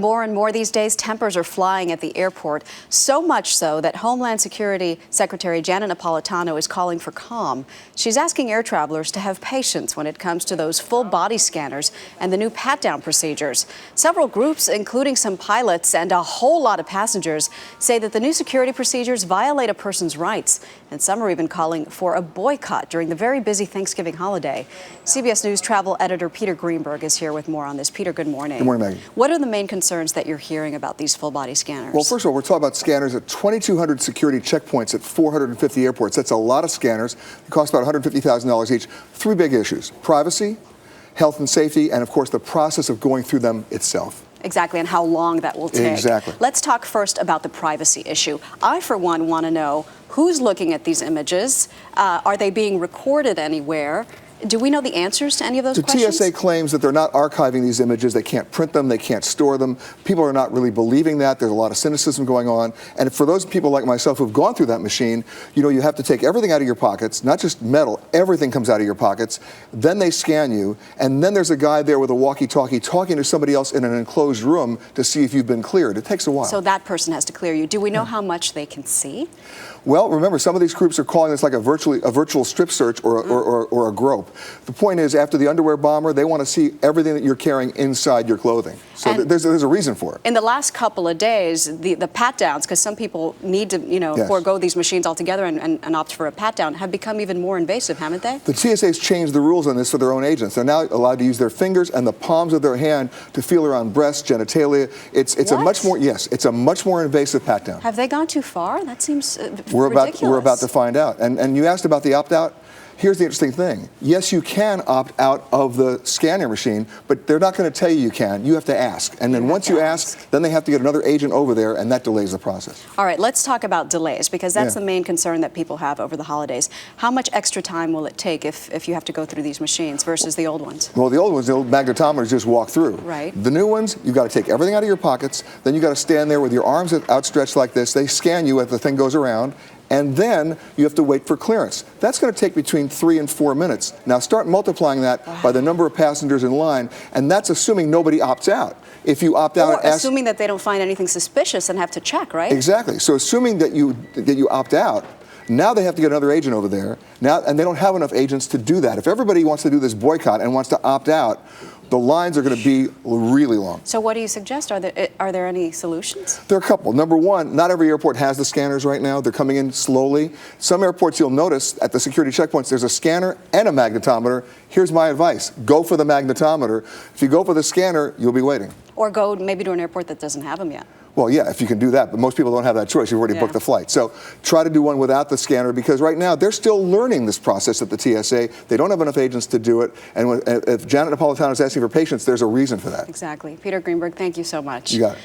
more and more these days, tempers are flying at the airport, so much so that Homeland Security Secretary Janet Napolitano is calling for calm. She's asking air travelers to have patience when it comes to those full body scanners and the new pat-down procedures. Several groups, including some pilots and a whole lot of passengers, say that the new security procedures violate a person's rights, and some are even calling for a boycott during the very busy Thanksgiving holiday. CBS News travel editor Peter Greenberg is here with more on this. Peter, good morning. Good morning, Maggie. What are the main concerns that you're hearing about these full-body scanners? Well, first of all, we're talking about scanners at 2,200 security checkpoints at 450 airports. That's a lot of scanners. It costs about $150,000 each. Three big issues: privacy, health and safety, and of course the process of going through them itself. Exactly, and how long that will take. Exactly. Let's talk first about the privacy issue. I, for one, want to know who's looking at these images. Are they being recorded anywhere? Do we know the answers to any of those questions? The TSA claims that they're not archiving these images. They can't print them. They can't store them. People are not really believing that. There's a lot of cynicism going on. And for those people like myself who've gone through that machine, you know, you have to take everything out of your pockets, not just metal, everything comes out of your pockets. Then they scan you. And then there's a guy there with a walkie-talkie talking to somebody else in an enclosed room to see if you've been cleared. It takes a while. So that person has to clear you. Do we know how much they can see? Well, remember, some of these groups are calling this like a virtual strip search or a grope. The point is, after the underwear bomber, they want to see everything that you're carrying inside your clothing. So there's a reason for it. In the last couple of days, the pat-downs, because some people need to, Yes. forego these machines altogether and opt for a pat-down, have become even more invasive, haven't they? The TSA's changed the rules on this for their own agents. They're now allowed to use their fingers and the palms of their hand to feel around breasts, genitalia. It's a much more, yes, it's a much more invasive pat-down. Have they gone too far? That seems We're ridiculous. about to find out. And you asked about the opt-out. Here's the interesting thing. Yes, you can opt out of the scanner machine, but they're not going to tell you can. You have to ask. And then once you ask, then they have to get another agent over there, and that delays the process. All right, let's talk about delays, because that's the main concern that people have over the holidays. How much extra time will it take if you have to go through these machines versus the old ones? Well, the old ones, the old magnetometers just walk through. Right. The new ones, you've got to take everything out of your pockets, then you've got to stand there with your arms outstretched like this. They scan you as the thing goes around, and then you have to wait for clearance. That's going to take between 3 and 4 minutes. Now start multiplying that by the number of passengers in line, and that's assuming nobody opts out. If you opt out, or assuming that they don't find anything suspicious and have to check, right? Exactly. So assuming that you opt out, now they have to get another agent over there. Now, and they don't have enough agents to do that. If everybody wants to do this boycott and wants to opt out, the lines are going to be really long. So what do you suggest? Are there any solutions? There are a couple. Number one, not every airport has the scanners right now. They're coming in slowly. Some airports, you'll notice at the security checkpoints, there's a scanner and a magnetometer. Here's my advice. Go for the magnetometer. If you go for the scanner, you'll be waiting. Or go maybe to an airport that doesn't have them yet. Well, yeah, if you can do that, but most people don't have that choice. You've already booked the flight. So try to do one without the scanner, because right now they're still learning this process at the TSA. They don't have enough agents to do it. And if Janet Napolitano is asking for patience, there's a reason for that. Exactly. Peter Greenberg, thank you so much. You got it.